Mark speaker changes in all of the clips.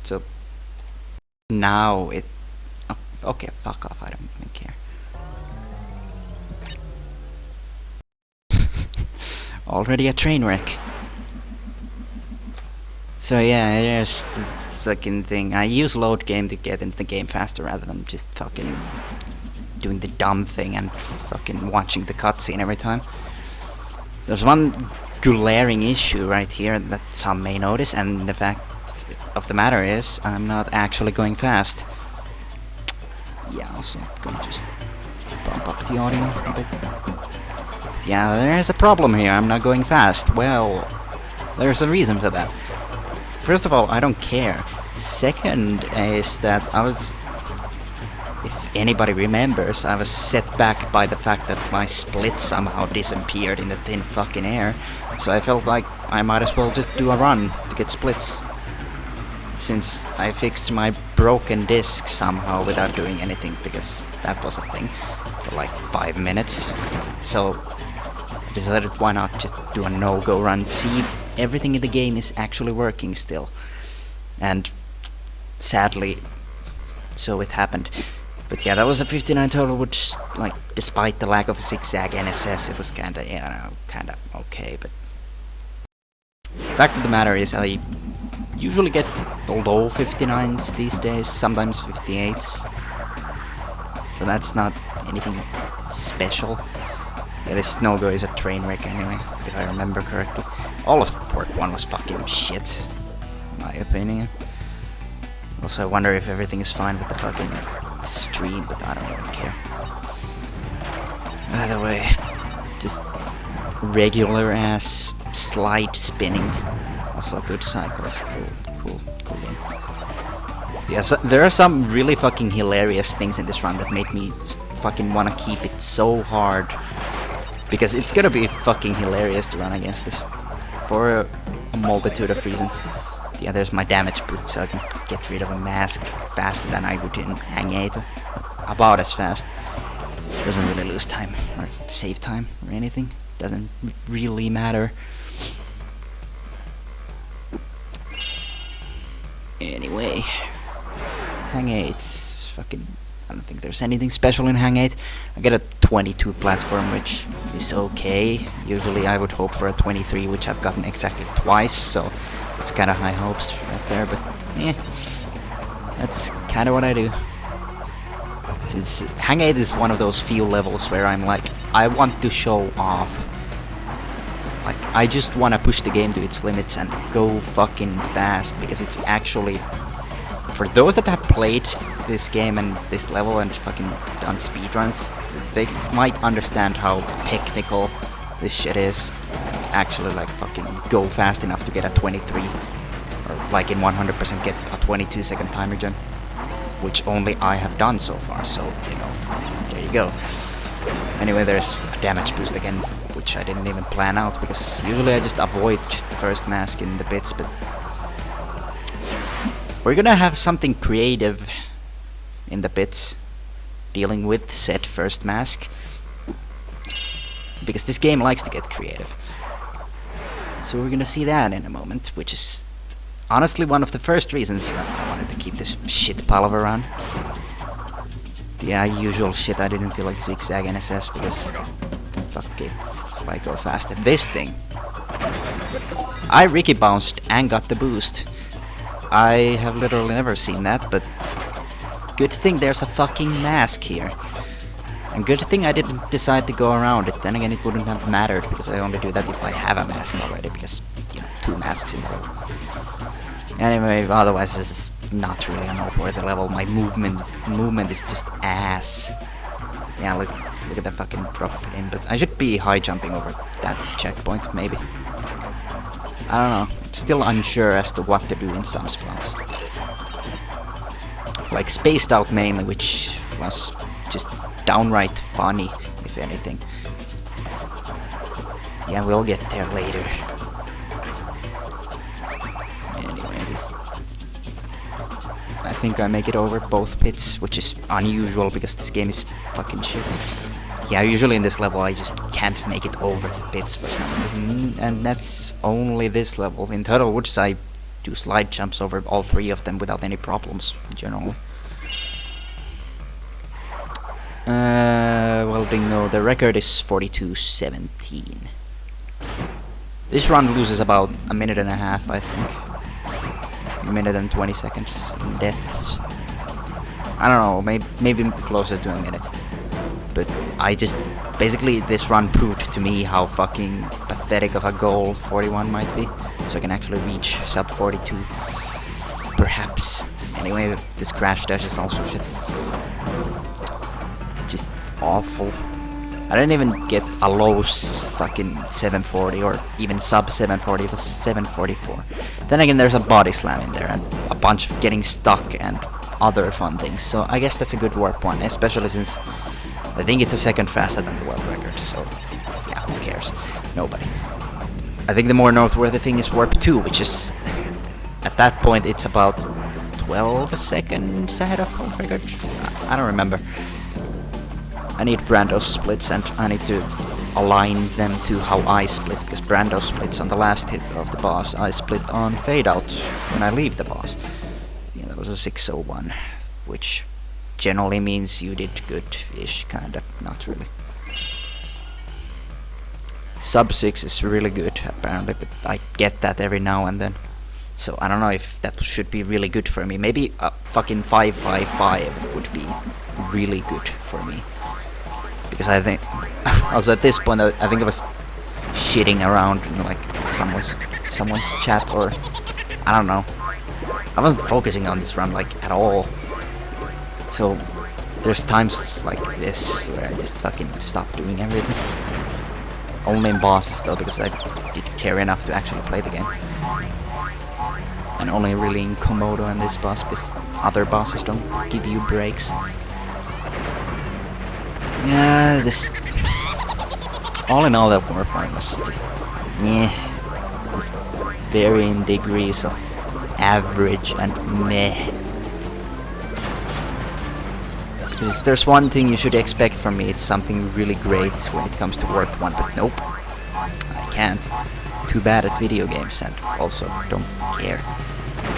Speaker 1: So now it... oh, okay, fuck off, I don't even care. Already a train wreck. So yeah, here's the fucking thing. I use load game to get into the game faster rather than just fucking doing the dumb thing and fucking watching the cutscene every time. There's one glaring issue right here that some may notice, and the fact of the matter is I'm not actually going fast. Yeah, also gonna just bump up the audio a bit. Yeah, there's a problem here, I'm not going fast. Well, there's a reason for that. First of all, I don't care. Second is that if anybody remembers, I was set back by the fact that my split somehow disappeared in the thin fucking air. So I felt like I might as well just do a run to get splits. Since I fixed my broken disc somehow without doing anything, because that was a thing for like 5 minutes. So I decided why not just do a no-go run, see if everything in the game is actually working still. And sadly, so it happened. But yeah, that was a 59 total, which, like, despite the lack of a zigzag NSS, it was kinda, you know, kinda okay, but... fact of the matter is, I usually get below 59s these days, sometimes 58s. So that's not anything special. Yeah, this no-go is a train wreck anyway, if I remember correctly. All of Port 1 was fucking shit, in my opinion. Also, I wonder if everything is fine with the fucking stream, but I don't even care. Either way, just regular ass slide spinning. Also good cycles, cool game. Yeah, so there are some really fucking hilarious things in this run that make me fucking wanna keep it so hard. Because it's gonna be fucking hilarious to run against this. For a multitude of reasons. Yeah, there's my damage boost, so I can get rid of a mask faster than I would in Hang 8. About as fast. Doesn't really lose time, or save time, or anything. Doesn't really matter. Anyway, Hang 8, fucking, I don't think there's anything special in Hang 8. I get a 22 platform, which is okay. Usually I would hope for a 23, which I've gotten exactly twice, so it's kinda high hopes right there, but yeah, that's kinda what I do. Since Hang 8 is one of those few levels where I'm like, I want to show off. Like, I just want to push the game to its limits and go fucking fast, because it's actually, for those that have played this game and this level and fucking done speedruns, they might understand how technical this shit is. To actually, like, fucking go fast enough to get a 23, or like in 100% get a 22-second timer regen, which only I have done so far, so, you know, there you go. Anyway, there's a damage boost again, which I didn't even plan out, because usually I just avoid the first mask in the bits, but we're gonna have something creative in the bits dealing with said first mask, because this game likes to get creative. So we're gonna see that in a moment, which is honestly one of the first reasons that I wanted to keep this shit palaver on. Yeah, usual shit, I didn't feel like zigzag NSS because fuck it, if I go fast at this thing. I Ricky bounced and got the boost. I have literally never seen that, but good thing there's a fucking mask here. And good thing I didn't decide to go around it, then again it wouldn't have mattered, because I only do that if I have a mask already, because, you know, 2 masks in the level. Anyway, otherwise this is not really a noteworthy level. My movement is just ass. Yeah, look at that fucking drop in, but I should be high jumping over that checkpoint, maybe. I don't know, I'm still unsure as to what to do in some spots. Like spaced out mainly, which was just downright funny, if anything. Yeah, we'll get there later. Anyway, I think I make it over both pits, which is unusual because this game is fucking shit. Yeah, usually in this level I just can't make it over the pits for some reason, and that's only this level. In Turtle Woods I do slide jumps over all 3 of them without any problems, generally. Well, bingo, the record is 42:17. This run loses about a minute and a half, I think. A minute and 20 seconds in deaths. I don't know, maybe closer to a minute. But I just... Basically, this run proved to me how fucking pathetic of a goal 41 might be. So I can actually reach sub 42. Perhaps. Anyway, this crash dash is also shit. Just awful. I didn't even get a low fucking 740 or even sub 740, it was 744. Then again, there's a body slam in there and a bunch of getting stuck and other fun things. So I guess that's a good warp one, especially since I think it's a second faster than the world record. So yeah, who cares? Nobody. I think the more noteworthy thing is warp 2, which is at that point it's about 12 seconds ahead of world record. I don't remember. I need Brando's splits and I need to align them to how I split, because Brando splits on the last hit of the boss. I split on fade out when I leave the boss. Yeah, that was a 601, which generally means you did good-ish, kinda, not really. Sub 6 is really good, apparently, but I get that every now and then. So I don't know if that should be really good for me. Maybe a fucking 555 would be really good for me. Because I think... also at this point, I think I was shitting around in like someone's chat, or... I don't know. I wasn't focusing on this run like at all. So there's times like this where I just fucking stop doing everything. Only in bosses though, because I didn't care enough to actually play the game. And only really in Komodo and this boss, because other bosses don't give you breaks. Yeah, this... all in all, that warp one was just... yeah. Just varying degrees of average and meh. If there's one thing you should expect from me, it's something really great when it comes to warp 1, but nope. I can't. Too bad at video games, and also don't care.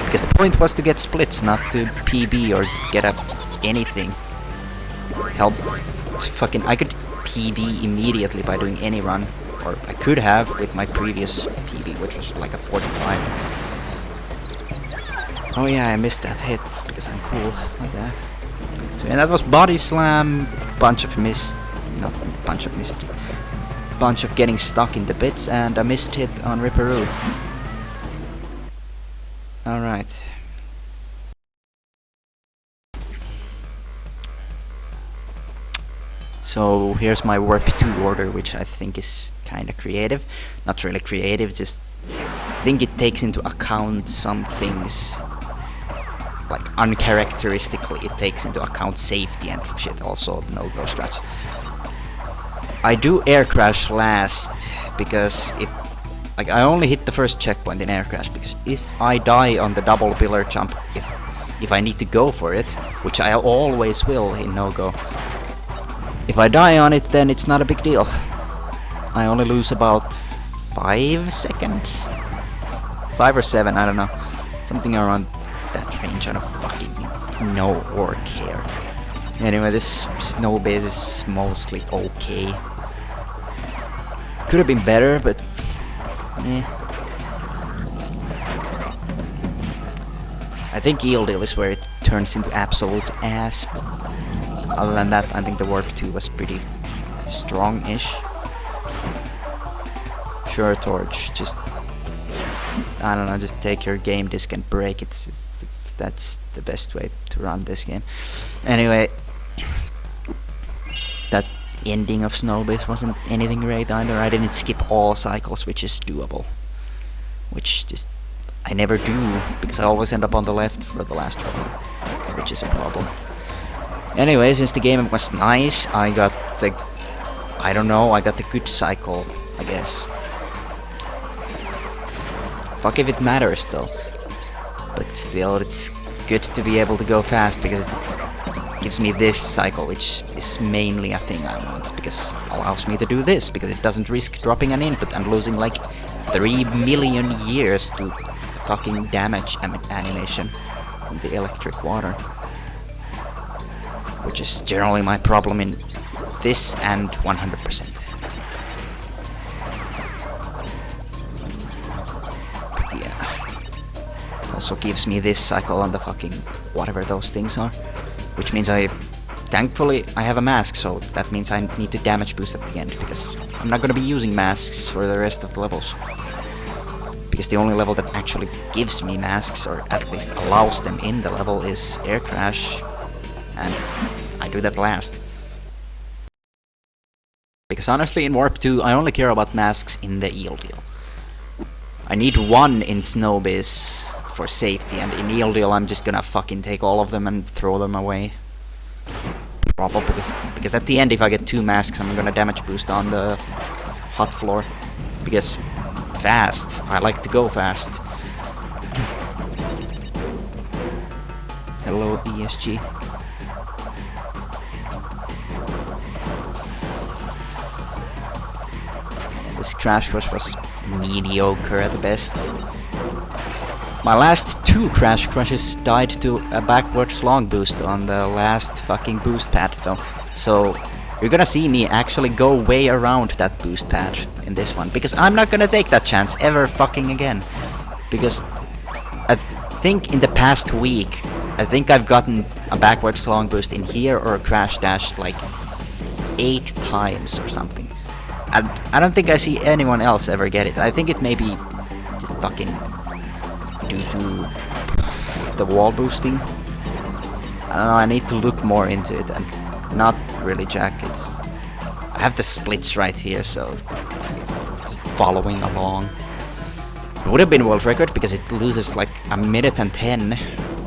Speaker 1: Because the point was to get splits, not to PB or get up anything. Help. Fucking, I could PB immediately by doing any run, or I could have with my previous PB, which was like a 45. Oh yeah, I missed that hit because I'm cool like that. So yeah, that was body slam, bunch of missed, not bunch of missed, bunch of getting stuck in the bits, and a missed hit on Ripperoo. All right. So here's my warp 2 order, which I think is kinda creative. Not really creative, just I think it takes into account some things, like uncharacteristically it takes into account safety and shit, also no-go strats. I do air crash last, because if, like, I only hit the first checkpoint in air crash, because if I die on the double pillar jump, if I need to go for it, which I always will in no-go, if I die on it, then it's not a big deal. I only lose about 5 seconds? 5 or 7, I don't know. Something around that range, I don't fucking know or care. Anyway, this snow base is mostly okay. Could have been better, but... eh. I think Eel Deal is where it turns into absolute ass, but other than that, I think the warp 2 was pretty strong-ish. Sure, Torch, just... I don't know, just take your game disc and break it. That's the best way to run this game. Anyway, that ending of Snowbase wasn't anything great either. I didn't skip all cycles, which is doable. Which just... I never do, because I always end up on the left for the last one, which is a problem. Anyway, since the game was nice, I got the... I don't know, I got the good cycle, I guess. Fuck if it matters though. But still, it's good to be able to go fast, because it gives me this cycle, which is mainly a thing I want, because it allows me to do this, because it doesn't risk dropping an input and losing like 3 million years to fucking damage animation from the electric water. Which is generally my problem in this and 100%. But yeah. Also gives me this cycle on the fucking whatever those things are. Which means thankfully I have a mask, so that means I need to damage boost at the end, because I'm not gonna be using masks for the rest of the levels. Because the only level that actually gives me masks, or at least allows them in the level, is Air Crash. And I do that last. Because honestly, in Warp 2, I only care about masks in the Eel Deal. I need one in Snowbiz for safety, and in Eel Deal I'm just gonna fucking take all of them and throw them away. Probably. Because at the end, if I get 2 masks, I'm gonna damage boost on the hot floor. Because fast. I like to go fast. Hello, ESG. This Crash Rush was mediocre at best. My last 2 Crash Crushes died to a backwards long boost on the last fucking boost pad though. So you're gonna see me actually go way around that boost pad in this one. Because I'm not gonna take that chance ever fucking again. Because I think in the past week, I think I've gotten a backwards long boost in here or a Crash Dash like 8 times or something. And I don't think I see anyone else ever get it. I think it may be just fucking due to the wall boosting. I don't know, I need to look more into it, and not really jackets. I have the splits right here, so just following along. It would have been world record because it loses like a minute and 10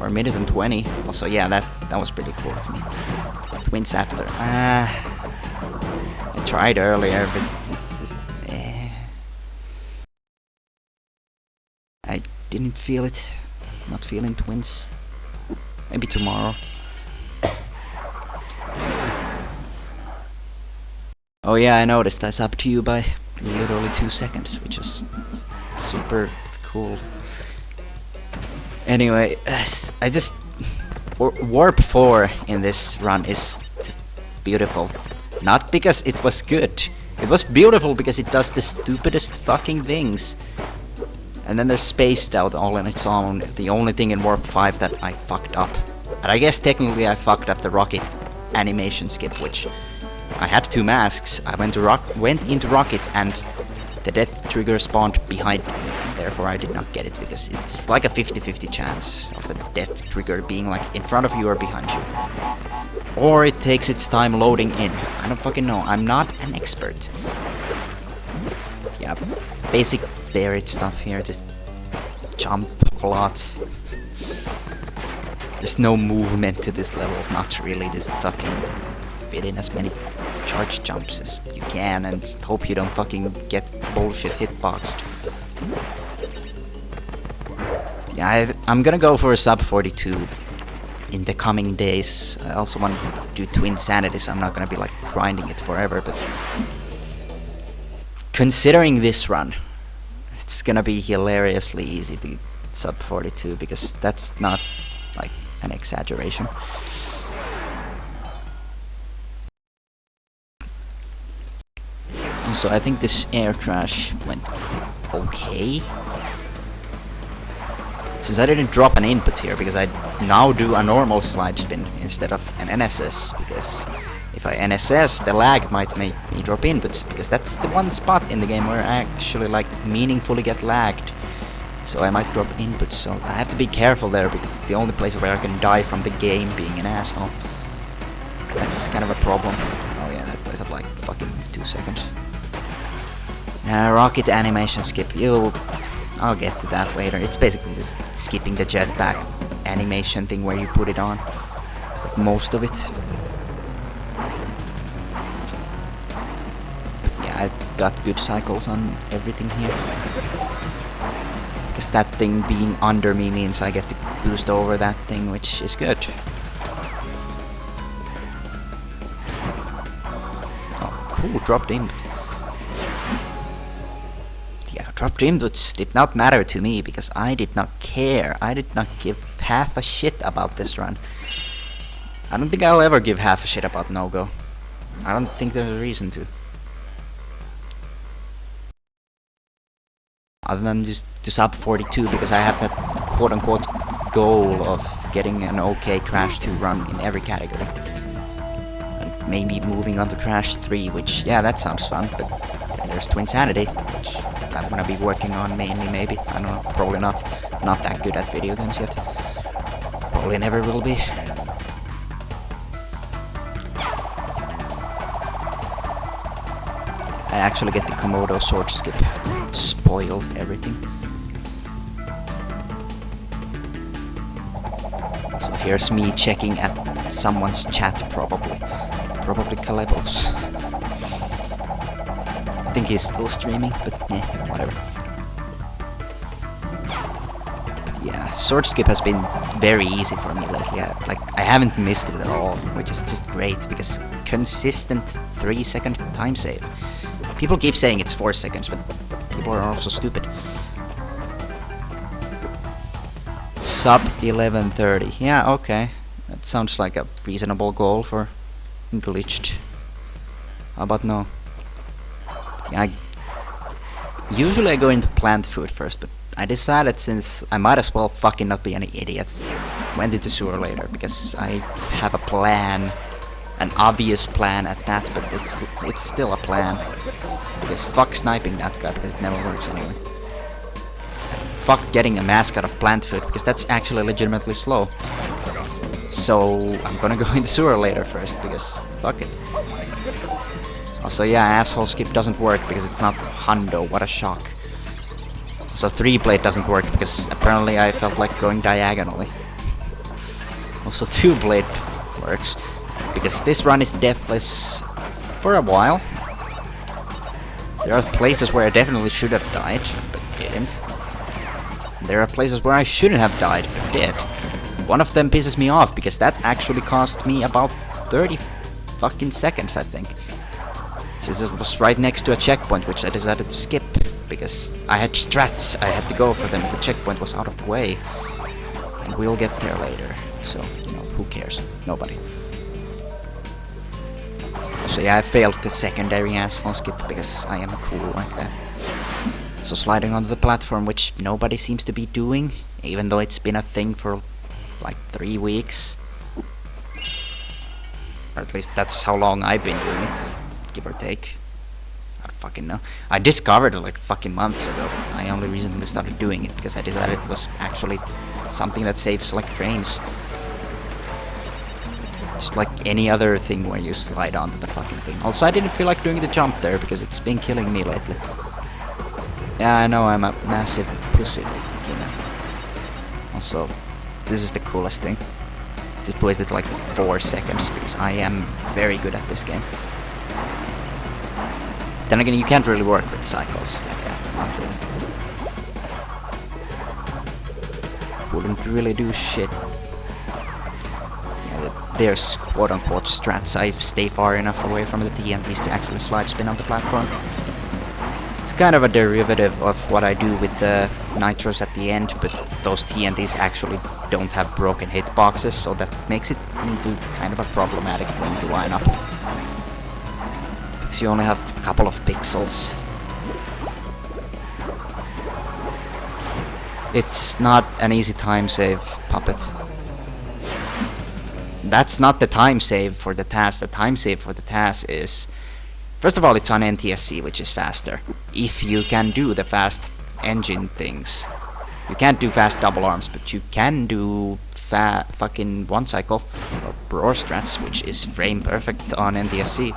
Speaker 1: or a minute and 20. Also, yeah, that was pretty cool of me. Twins after. I tried earlier, but it's just, I didn't feel it. Not feeling twins. Maybe tomorrow. Oh yeah, I noticed I subbed to you by literally 2 seconds, which was super cool. Anyway, I just... Warp 4 in this run is just beautiful. Not because it was good. It was beautiful because it does the stupidest fucking things. And then they're spaced out all on its own. The only thing in Warp 5 that I fucked up. And I guess technically I fucked up the rocket animation skip, which I had 2 masks. I went into rocket and the death trigger spawned behind me, and therefore I did not get it, because it's like a 50-50 chance of the death trigger being like in front of you or behind you. Or it takes its time loading in. I don't fucking know. I'm not an expert. Yeah, basic buried stuff here. Just jump a lot. There's no movement to this level. Not really. Just fucking fit in as many charge jumps as you can and hope you don't fucking get bullshit hitboxed. Yeah, I'm gonna go for a sub 42 in the coming days. I also want to do Twin Sanity, so I'm not gonna be like grinding it forever, but considering this run, it's gonna be hilariously easy to sub 42, because that's not like an exaggeration. So I think this air crash went okay. Since I didn't drop an input here, because I now do a normal slide spin instead of an NSS, because if I NSS, the lag might make me drop inputs, because that's the one spot in the game where I actually like meaningfully get lagged. So I might drop inputs, so I have to be careful there, because it's the only place where I can die from the game being an asshole. That's kind of a problem. Oh yeah, that plays up like fucking 2 seconds. Rocket animation skip. I'll get to that later. It's basically just skipping the jetpack animation thing where you put it on. Like most of it. But yeah, I got good cycles on everything here. Because that thing being under me means I get to boost over that thing, which is good. Oh, cool, dropped input. Yeah, Dropped inputs did not matter to me because I did not care. I did not give half a shit about this run. I don't think I'll ever give half a shit about no-go. I don't think there's a reason to. Other than just to sub 42 because I have that quote-unquote goal of getting an okay Crash 2 run in every category. And maybe moving on to Crash 3, which, yeah, that sounds fun, but there's Twinsanity, which I'm gonna be working on mainly, maybe. I don't know, probably not. Not that good at video games yet. Probably never will be. I actually get the Komodo sword skip. Spoil everything. So here's me checking at someone's chat, probably. Probably Calebos. I think he's still streaming, but yeah, whatever. Yeah, sword skip has been very easy for me lately. I haven't missed it at all, which is just great because consistent 3-second time save. People keep saying it's 4 seconds, but people are also stupid. Sub 11:30. Yeah, okay. That sounds like a reasonable goal for glitched. How about no? Yeah, usually I go into plant food first, but I decided since I might as well fucking not be any idiot, went into sewer later because I have a plan. An obvious plan at that, but it's still a plan. Because fuck sniping that guy because it never works anyway. Fuck getting a mask out of plant food because that's actually legitimately slow. So I'm gonna go in the sewer later first because fuck it. Also, yeah, asshole skip doesn't work because it's not hundo. What a shock. So 3-blade doesn't work because apparently I felt like going diagonally. Also 2-blade works. Because this run is deathless for a while. There are places where I definitely should have died, but didn't. There are places where I shouldn't have died, but did. One of them pisses me off, because that actually cost me about 30 fucking seconds, I think. Since it was right next to a checkpoint, which I decided to skip, because I had strats, I had to go for them, the checkpoint was out of the way. And we'll get there later, so, you know, who cares? Nobody. So yeah, I failed the secondary asshole skip because I am cool like that. So sliding onto the platform, which nobody seems to be doing, even though it's been a thing for like 3 weeks. Or at least that's how long I've been doing it, give or take. I don't fucking know. I discovered it like fucking months ago. I only recently started doing it because I decided it was actually something that saves like frames. Just like any other thing where you slide onto the fucking thing. Also, I didn't feel like doing the jump there because it's been killing me lately. Yeah, I know I'm a massive pussy, you know. Also, this is the coolest thing. Just wasted like 4 seconds because I am very good at this game. Then again, you can't really work with cycles like that, not really. Wouldn't really do shit. There's quote-unquote strats. I stay far enough away from the TNTs to actually slide spin on the platform. It's kind of a derivative of what I do with the nitros at the end, but those TNTs actually don't have broken hitboxes, so that makes it into kind of a problematic thing to line up. Because you only have a couple of pixels. It's not an easy time save, Puppet. That's not the time save for the task. The time save for the task is... First of all, it's on NTSC, which is faster. If you can do the fast engine things. You can't do fast double arms, but you can do fucking one cycle or roar strats, which is frame perfect on NTSC.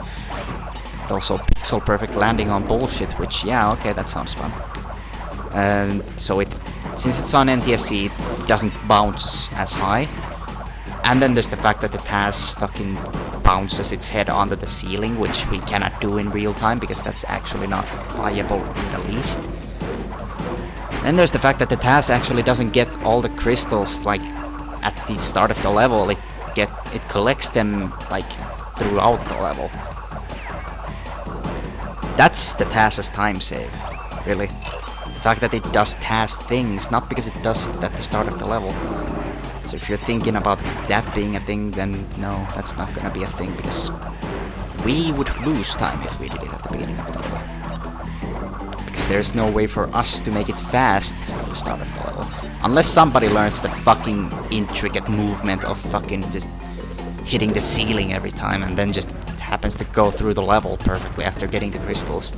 Speaker 1: Also pixel perfect landing on bullshit, which, yeah, okay, that sounds fun. And so since it's on NTSC, it doesn't bounce as high. And then there's the fact that the TAS fucking bounces its head onto the ceiling, which we cannot do in real time because that's actually not viable in the least. Then there's the fact that the TAS actually doesn't get all the crystals like at the start of the level. It collects them like throughout the level. That's the TAS's time save, really. The fact that it does task things, not because it does it at the start of the level. So if you're thinking about that being a thing, then no, that's not gonna be a thing, because we would lose time if we did it at the beginning of the level. Because there's no way for us to make it fast at the start of the level. Unless somebody learns the fucking intricate movement of fucking just hitting the ceiling every time and then just happens to go through the level perfectly after getting the crystals.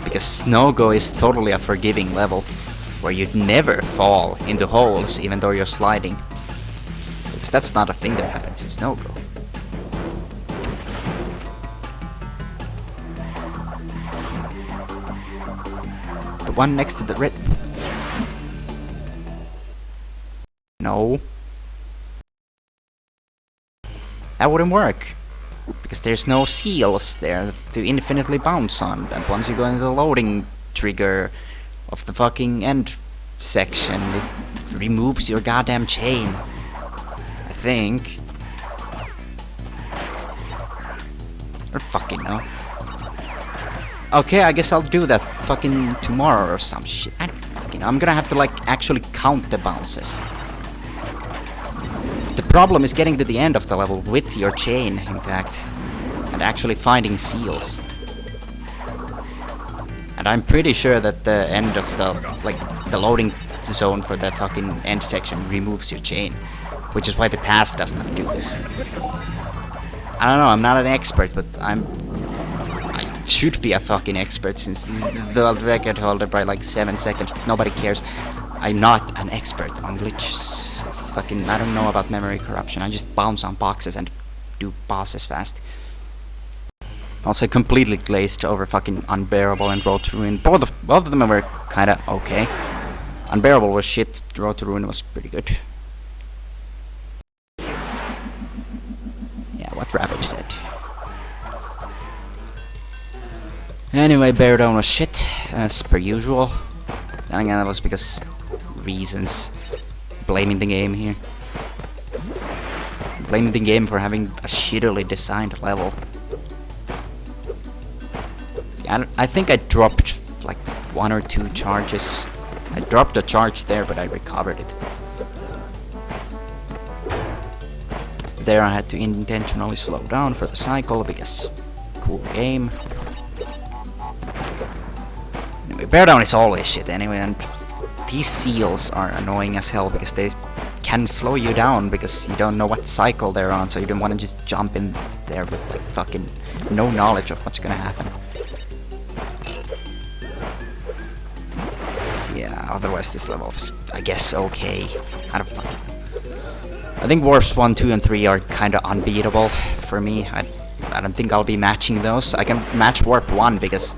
Speaker 1: Because Snow Go is totally a forgiving level, where you'd never fall into holes even though you're sliding. Because that's not a thing that happens in Snow Go. The one next to the red... No. That wouldn't work. Because there's no seals there to infinitely bounce on, and once you go into the loading trigger of the fucking end section, it removes your goddamn chain. I think. Or fucking no. Okay, I guess I'll do that fucking tomorrow or some shit. I don't fucking know. I'm gonna have to like actually count the bounces. The problem is getting to the end of the level with your chain intact and actually finding seals. And I'm pretty sure that the end of the loading zone for the fucking end section removes your chain, which is why the task does not do this. I don't know, I'm not an expert, but I should be a fucking expert since the record holder by like 7 seconds, but nobody cares. I'm not an expert on glitches. Fucking, I don't know about memory corruption. I just bounce on boxes and do bosses fast. Also completely glazed over fucking Unbearable and Road to Ruin. Both of them were kinda okay. Unbearable was shit, Road to Ruin was pretty good. Yeah, what Ravage said. Anyway, Bear Down was shit, as per usual. Then again, that was because reasons. Blaming the game here. Blaming the game for having a shittily designed level. I think I dropped like 1 or 2 charges. I dropped a charge there, but I recovered it. There I had to intentionally slow down for the cycle because cool game. Anyway, Bear Down is always shit anyway, and these seals are annoying as hell because they can slow you down because you don't know what cycle they're on, so you don't want to just jump in there with like fucking no knowledge of what's gonna happen. Yeah, otherwise this level is, I guess, okay. I don't fucking... I think Warps 1, 2, and 3 are kinda unbeatable for me. I don't think I'll be matching those. I can match Warp 1 because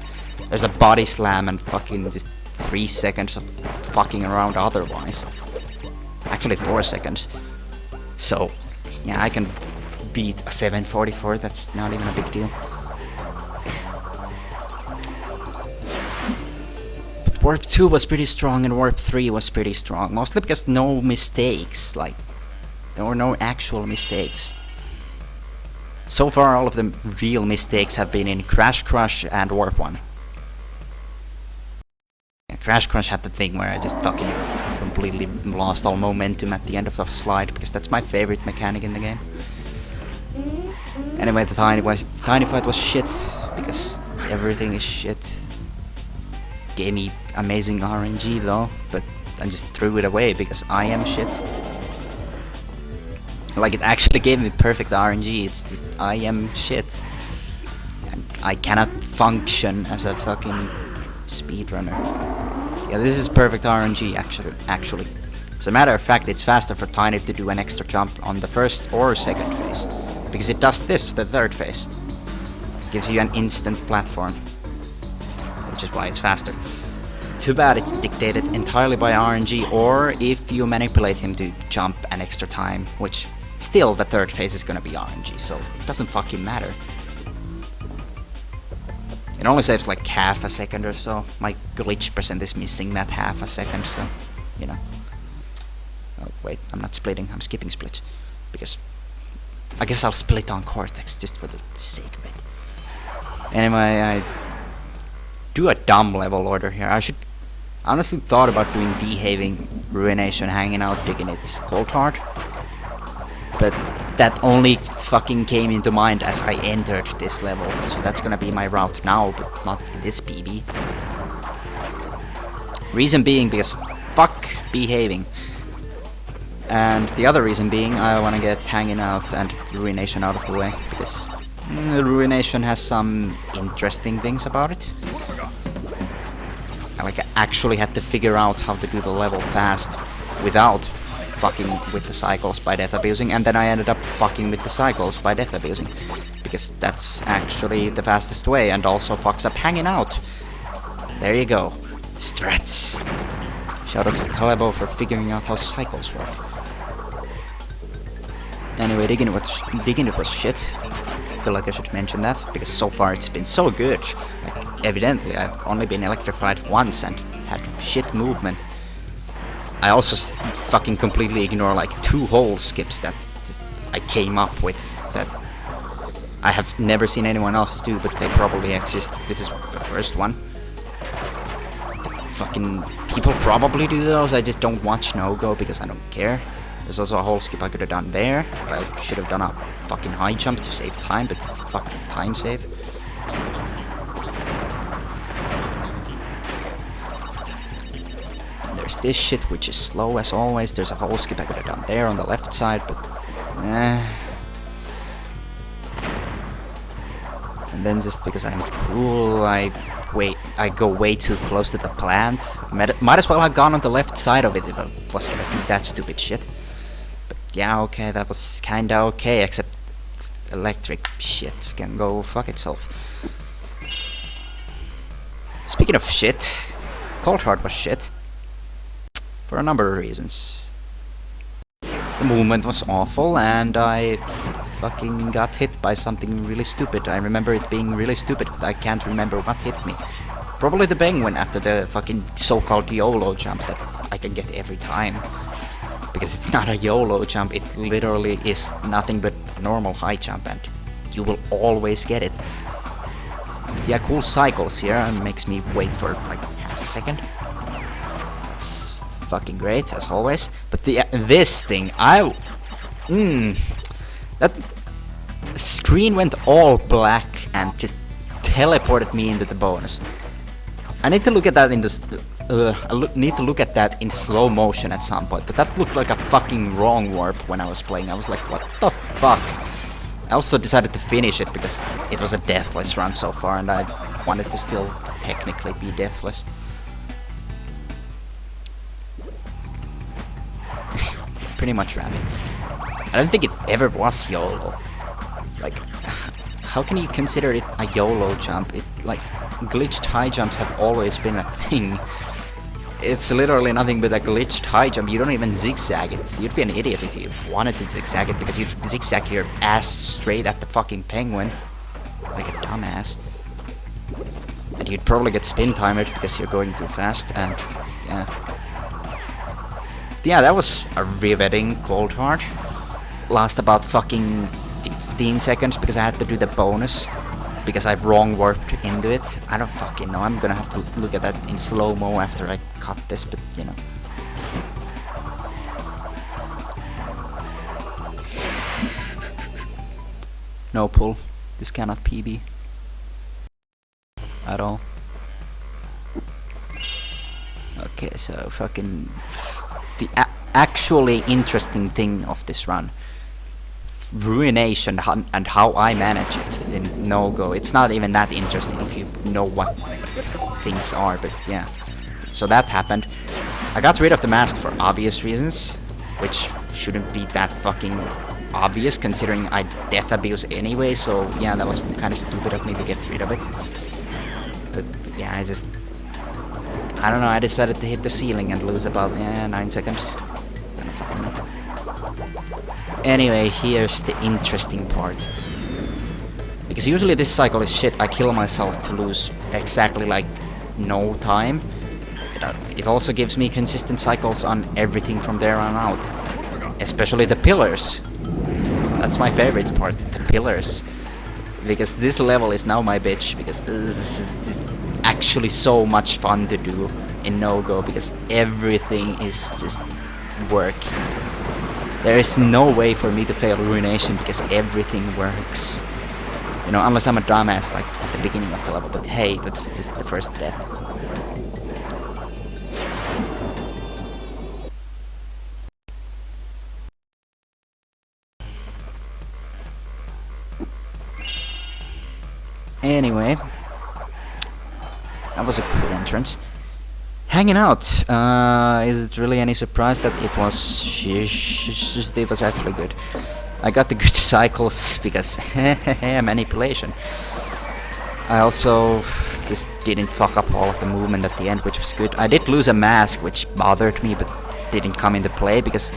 Speaker 1: there's a body slam and fucking just 3 seconds of fucking around otherwise. Actually 4 seconds. So, yeah, I can beat a 744, that's not even a big deal. But Warp 2 was pretty strong and Warp 3 was pretty strong. Mostly because no mistakes, like, there were no actual mistakes. So far all of the real mistakes have been in Crash Crush and Warp 1. Crash Crush had the thing where I just fucking completely lost all momentum at the end of the slide, because that's my favorite mechanic in the game. Anyway, the Tiny Fight was shit, because everything is shit. Gave me amazing RNG though, but I just threw it away because I am shit. Like, it actually gave me perfect RNG, it's just I am shit. And I cannot function as a fucking speedrunner. Yeah, this is perfect RNG actually. As a matter of fact, it's faster for Tiny to do an extra jump on the first or second phase, because it does this for the third phase. It gives you an instant platform, which is why it's faster. Too bad it's dictated entirely by RNG, or if you manipulate him to jump an extra time, which still the third phase is gonna be RNG, so it doesn't fucking matter. It only saves like half a second or so. My glitch percent is missing that half a second, so, you know. Oh, wait, I'm not splitting, I'm skipping splits. Because I guess I'll split on Cortex just for the sake of it. Anyway, I do a dumb level order here. I should honestly thought about doing behaving, ruination, hanging out, digging it, cold hard. But that only fucking came into mind as I entered this level, so that's gonna be my route now, but not in this PB. Reason being because fuck behaving. And the other reason being I wanna get hanging out and ruination out of the way, because ruination has some interesting things about it. I actually had to figure out how to do the level fast without fucking with the cycles by death abusing, and then I ended up fucking with the cycles by death abusing, because that's actually the fastest way, and also fucks up hanging out. There you go. Strats. Shoutouts to Calebo for figuring out how cycles work. Anyway, digging it was shit. I feel like I should mention that, because so far it's been so good. Like, evidently I've only been electrified once and had shit movement. I also fucking completely ignore like 2 hole skips that I came up with that I have never seen anyone else do, but they probably exist. This is the first one. Fucking people probably do those, I just don't watch no-go because I don't care. There's also a hole skip I could have done there. I should have done a fucking high jump to save time, but fucking time save. There's this shit which is slow as always. There's a hole skip I could have done there on the left side, but And then just because I'm cool, I go way too close to the plant. Might as well have gone on the left side of it if I was gonna do that stupid shit. But yeah, okay, that was kinda okay, except electric shit can go fuck itself. Speaking of shit, Cold Hard was shit. For a number of reasons. The movement was awful, and I fucking got hit by something really stupid. I remember it being really stupid, but I can't remember what hit me. Probably the penguin after the fucking so-called YOLO jump that I can get every time. Because it's not a YOLO jump, it literally is nothing but a normal high jump, and you will always get it. But yeah, cool cycles here, and makes me wait for like half a second. It's fucking great as always, but this thing, that screen went all black and just teleported me into the bonus. I need to look at that in this. Need to look at that in slow motion at some point, but that looked like a fucking wrong warp when I was playing. I was like, what the fuck? I also decided to finish it because it was a deathless run so far, and I wanted to still technically be deathless. Pretty much random. I don't think it ever was YOLO. Like, how can you consider it a YOLO jump? It, like, glitched high jumps have always been a thing. It's literally nothing but a glitched high jump. You don't even zigzag it. You'd be an idiot if you wanted to zigzag it, because you'd zigzag your ass straight at the fucking penguin. Like a dumbass. And you'd probably get spin timed because you're going too fast, and yeah. Yeah, that was a riveting Cold Hard. Last about fucking 15 seconds because I had to do the bonus because I wrong warped into it. I don't fucking know. I'm gonna have to look at that in slow-mo after I cut this, but you know. No pull. This cannot PB. At all. Okay, so fucking... The actually interesting thing of this run, ruination and how I manage it in no-go. It's not even that interesting if you know what things are, but yeah. So that happened. I got rid of the mask for obvious reasons, which shouldn't be that fucking obvious considering I death abuse anyway, so yeah, that was kind of stupid of me to get rid of it. But yeah, I don't know, I decided to hit the ceiling and lose about 9 seconds. Anyway, here's the interesting part. Because usually this cycle is shit, I kill myself to lose exactly like no time. It also gives me consistent cycles on everything from there on out. Especially the pillars. That's my favorite part, the pillars. Because this level is now my bitch, because this actually so much fun to do in no-go because everything is just work. There is no way for me to fail Ruination because everything works. You know, unless I'm a dumbass like at the beginning of the level, but hey, that's just the first death. Anyway, that was a cool entrance. Hanging out. Is it really any surprise that it was actually good? I got the good cycles because manipulation. I also just didn't fuck up all of the movement at the end, which was good. I did lose a mask, which bothered me, but didn't come into play because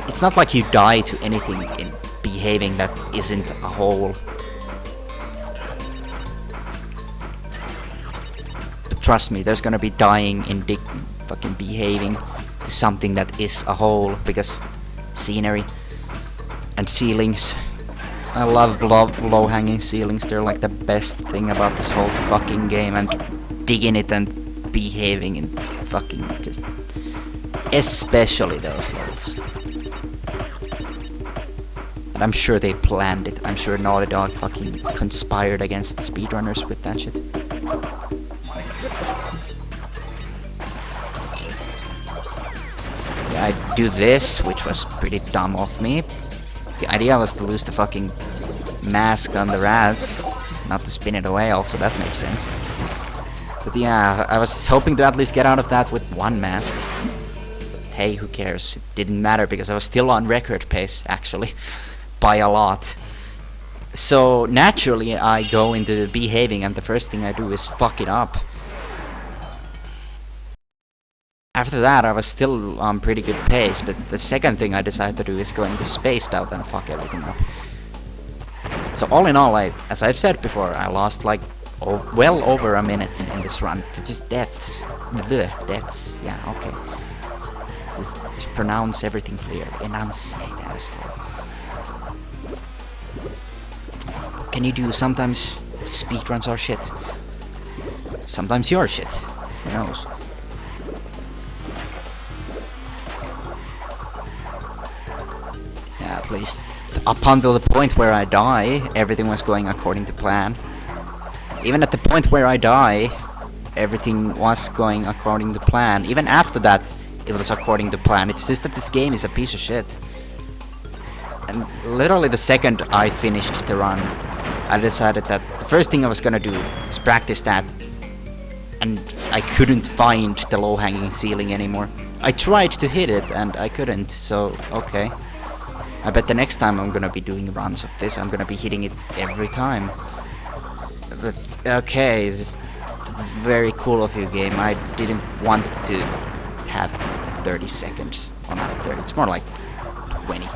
Speaker 1: it's not like you die to anything in behaving that isn't a whole. But trust me, there's gonna be dying in fucking behaving to something that is a whole, because scenery and ceilings. I love low-hanging ceilings. They're like the best thing about this whole fucking game, and digging it and behaving and fucking just, especially those levels. And I'm sure they planned it. I'm sure Naughty Dog fucking conspired against speedrunners with that shit. Yeah, I do this, which was pretty dumb of me. The idea was to lose the fucking mask on the rat, not to spin it away, also that makes sense. But yeah, I was hoping to at least get out of that with one mask. But hey, who cares? It didn't matter because I was still on record pace, actually, by a lot. So naturally I go into behaving and the first thing I do is fuck it up. After that, I was still on pretty good pace, but the second thing I decided to do is go into spaced out and fuck everything up. So all in all, as I've said before, I lost like well over a minute in this run to just deaths. Deaths, yeah, okay. Just to pronounce everything clearly, enunciate, asshole. What can you do? Sometimes speedruns are shit. Sometimes you're shit. Who knows? At least up until the point where I die, everything was going according to plan. Even at the point where I die, everything was going according to plan. Even after that, it was according to plan. It's just that this game is a piece of shit. And literally the second I finished the run, I decided that the first thing I was gonna do is practice that. And I couldn't find the low-hanging ceiling anymore. I tried to hit it and I couldn't, so okay. I bet the next time I'm gonna be doing runs of this, I'm gonna be hitting it every time. But okay, this is very cool of you, game. I didn't want to have 30 seconds. Well, not 30, it's more like 20.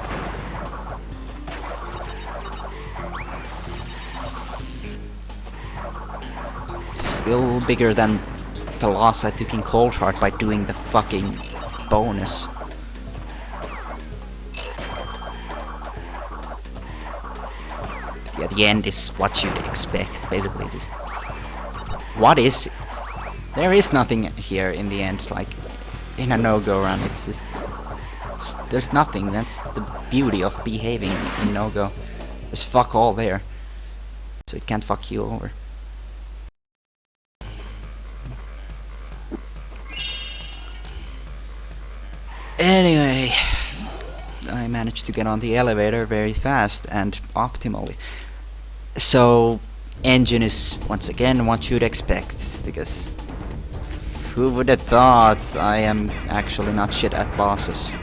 Speaker 1: Still bigger than the loss I took in Cold Heart by doing the fucking bonus. Yeah, the end is what you'd expect, basically. Just what is? There is nothing here in the end, like in a no-go run. It's just there's nothing. That's the beauty of behaving in no-go. There's fuck all there, so it can't fuck you over. Anyway, I managed to get on the elevator very fast and optimally. So, engine is once again what you'd expect, because who would have thought I am actually not shit at bosses.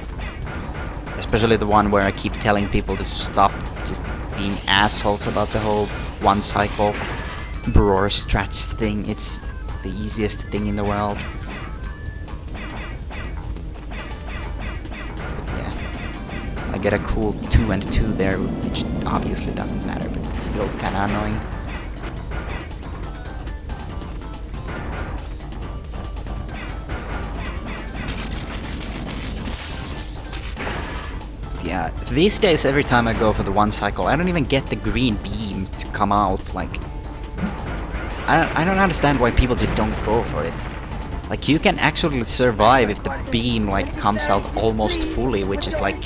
Speaker 1: Especially the one where I keep telling people to stop just being assholes about the whole one cycle Bror strats thing. It's the easiest thing in the world. I get a cool 2 and 2 there, which obviously doesn't matter, but it's still kinda annoying. Yeah, these days every time I go for the one cycle, I don't even get the green beam to come out, like... I don't understand why people just don't go for it. Like, you can actually survive if the beam, like, comes out almost fully, which is like,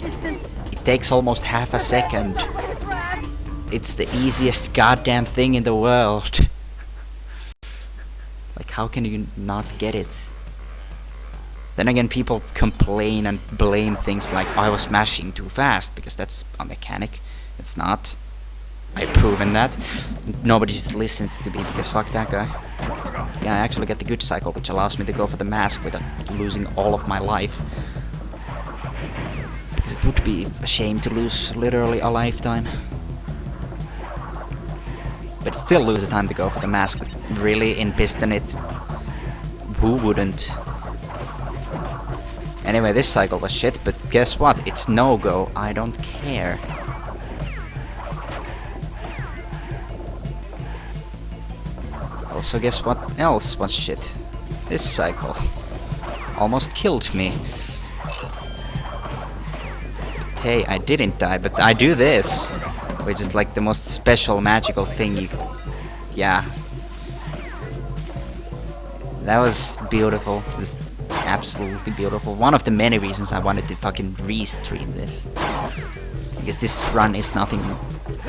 Speaker 1: it takes almost half a second. It's the easiest goddamn thing in the world. Like, how can you not get it? Then again, people complain and blame things like, I was mashing too fast, because that's a mechanic. It's not. I've proven that. Nobody just listens to me, because fuck that guy. Yeah, I actually get the good cycle, which allows me to go for the mask without losing all of my life. Because it would be a shame to lose literally a lifetime. But still lose the time to go for the mask. But really, in Piston it... Who wouldn't? Anyway, this cycle was shit, but guess what? It's no-go. I don't care. Also, guess what else was shit? This cycle. Almost killed me. But hey, I didn't die, but I do this. Which is like the most special, magical thing you... Yeah. That was beautiful. Just absolutely beautiful. One of the many reasons I wanted to fucking restream this. Because this run is nothing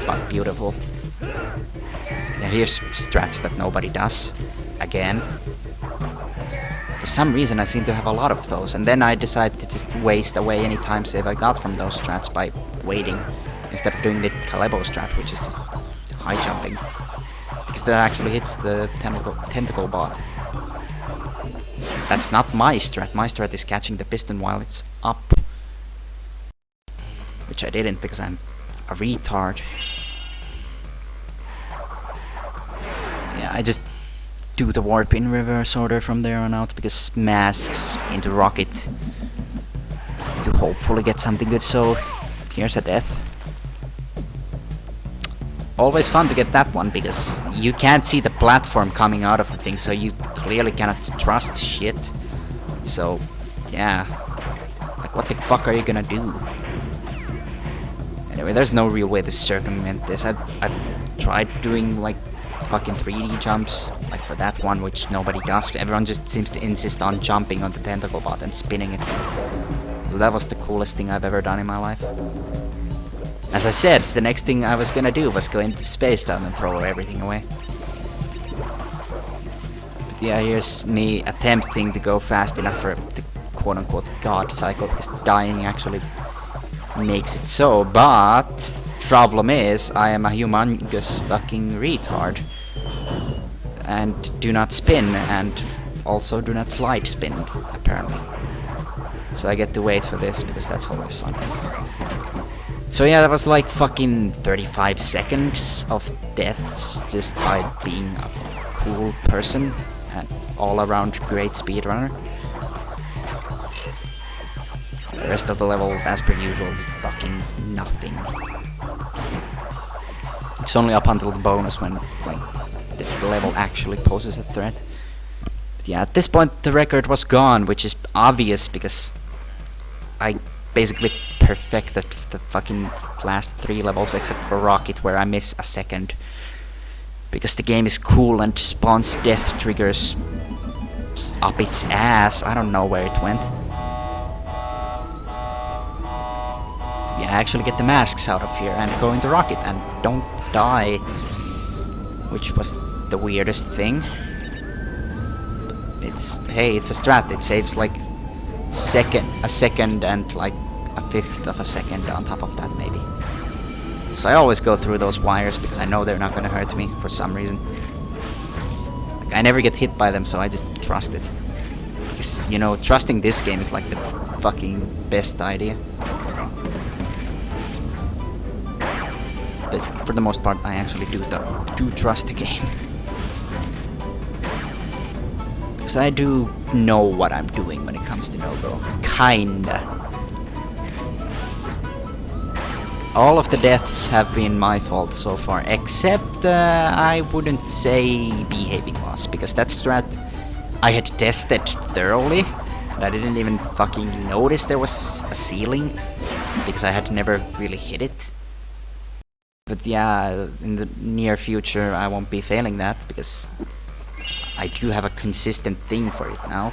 Speaker 1: but beautiful. Yeah, here's strats that nobody does. Again. For some reason I seem to have a lot of those, and then I decide to just waste away any time save I got from those strats by waiting, instead of doing the Kalebo strat, which is just high jumping. Because that actually hits the tentacle bot. That's not my strat. My strat is catching the piston while it's up. Which I didn't because I'm a retard. Yeah, I just do the warp in reverse order from there on out because masks into rocket to hopefully get something good. So here's a death. Always fun to get that one because you can't see the platform coming out of the thing, so you clearly cannot trust shit. So yeah, like what the fuck are you gonna do? Anyway, there's no real way to circumvent this. I've tried doing like fucking 3D jumps, like for that one, which nobody does. Everyone just seems to insist on jumping on the tentacle bot and spinning it. So that was the coolest thing I've ever done in my life. As I said, the next thing I was gonna do was go into space time and throw everything away. But yeah, here's me attempting to go fast enough for the quote-unquote god cycle, because dying actually makes it so, but problem is, I am a humongous fucking retard. And do not spin, and also do not slide spin, apparently. So I get to wait for this, because that's always fun. So yeah, that was like fucking 35 seconds of deaths just by being a cool person and all-around great speedrunner. The rest of the level, as per usual, is fucking nothing. It's only up until the bonus when like the level actually poses a threat. But yeah, at this point the record was gone, which is obvious because I basically perfected the fucking last 3 levels except for Rocket, where I miss a second. Because the game is cool and spawns death triggers up its ass. I don't know where it went. Yeah, I actually get the masks out of here and go into Rocket and don't die. Which was the weirdest thing. It's, hey, it's a strat. It saves like a second and like a fifth of a second on top of that, maybe. So I always go through those wires because I know they're not gonna hurt me for some reason. Like, I never get hit by them, so I just trust it. Because, you know, trusting this game is like the fucking best idea. But for the most part, I actually do trust the game. Because I do know what I'm doing when it comes to no-go. Kinda. All of the deaths have been my fault so far, except I wouldn't say behaving was, because that strat I had tested thoroughly, and I didn't even fucking notice there was a ceiling, because I had never really hit it. But yeah, in the near future I won't be failing that, because I do have a consistent thing for it now,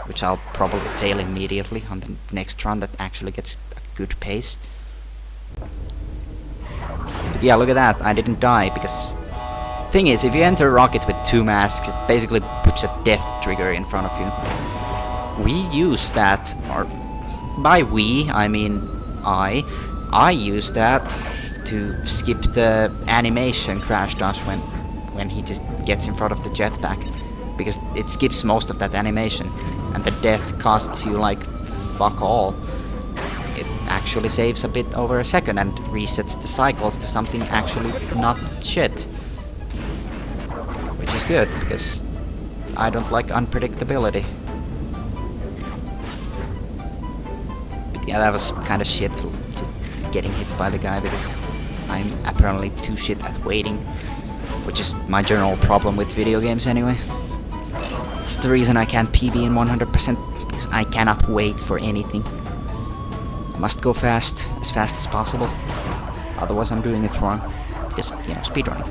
Speaker 1: which I'll probably fail immediately on the next run that actually gets a good pace. But yeah, look at that, I didn't die, because thing is, if you enter a rocket with 2 masks, it basically puts a death trigger in front of you. We use that, or by we, I mean I use that to skip the animation Crash does when he just gets in front of the jetpack, because it skips most of that animation, and the death costs you like fuck all. It actually saves a bit over a second and resets the cycles to something actually not shit. Which is good, because I don't like unpredictability. But yeah, that was kind of shit, just getting hit by the guy, because I'm apparently too shit at waiting, which is my general problem with video games anyway. It's the reason I can't PB in 100%, because I cannot wait for anything. I must go fast as possible, otherwise I'm doing it wrong, because, you know, speedrunning.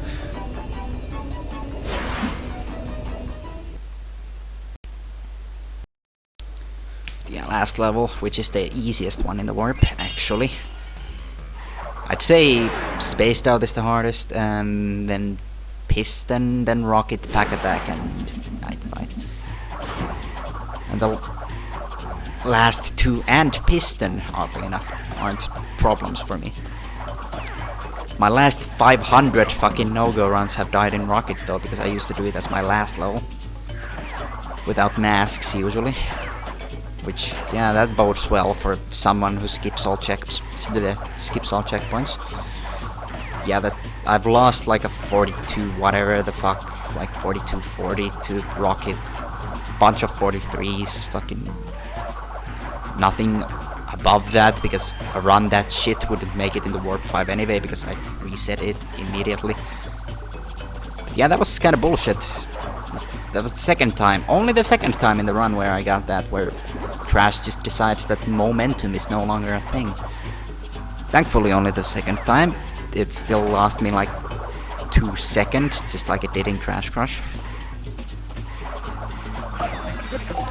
Speaker 1: Yeah, last level, which is the easiest one in the warp, actually. I'd say Spaced Out is the hardest, and then Piston, then Rocket, Pack Attack, and Night Fight. And the last 2 and Piston, oddly enough, aren't problems for me. My last 500 fucking no-go runs have died in Rocket though, because I used to do it as my last level. Without masks, usually. Which, yeah, that bodes well for someone who skips all checkpoints. Yeah, that I've lost like a 42 whatever the fuck, like 42-40 to Rocket, bunch of 43s, fucking nothing above that, because a run that shit wouldn't make it in the Warp 5 anyway, because I reset it immediately. But yeah, that was kind of bullshit. That was the second time, only the second time in the run where I got that, where Crash just decides that momentum is no longer a thing. Thankfully only the second time. It still lost me like 2 seconds, just like it did in Crash Crush.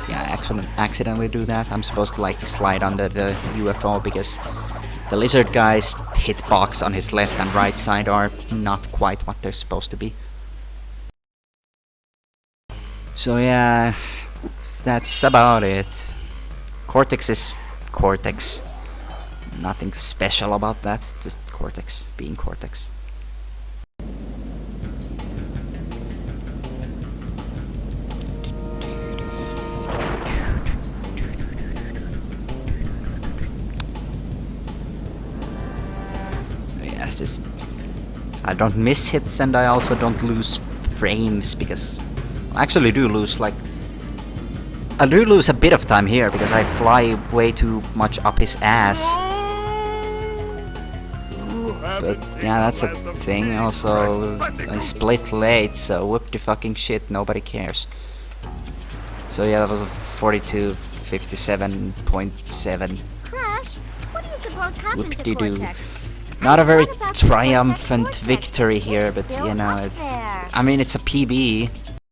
Speaker 1: Yeah, I accidentally do that. I'm supposed to like slide under the UFO, because the lizard guy's hitbox on his left and right side are not quite what they're supposed to be. So yeah, that's about it. Cortex is Cortex. Nothing special about that, just Cortex being Cortex. Yeah, it's just I don't miss hits, and I also don't lose frames, because I actually do lose like I do lose a bit of time here, because I fly way too much up his ass. But yeah, that's a thing. Also, I split late, so whoop the fucking shit, nobody cares. So yeah, that was a 42:57.7.
Speaker 2: Crash, what do you suppose happened to
Speaker 1: Whoop-de-doo.
Speaker 2: Cortex?
Speaker 1: Not a very triumphant victory here, but you know, it's. I mean, it's a PB.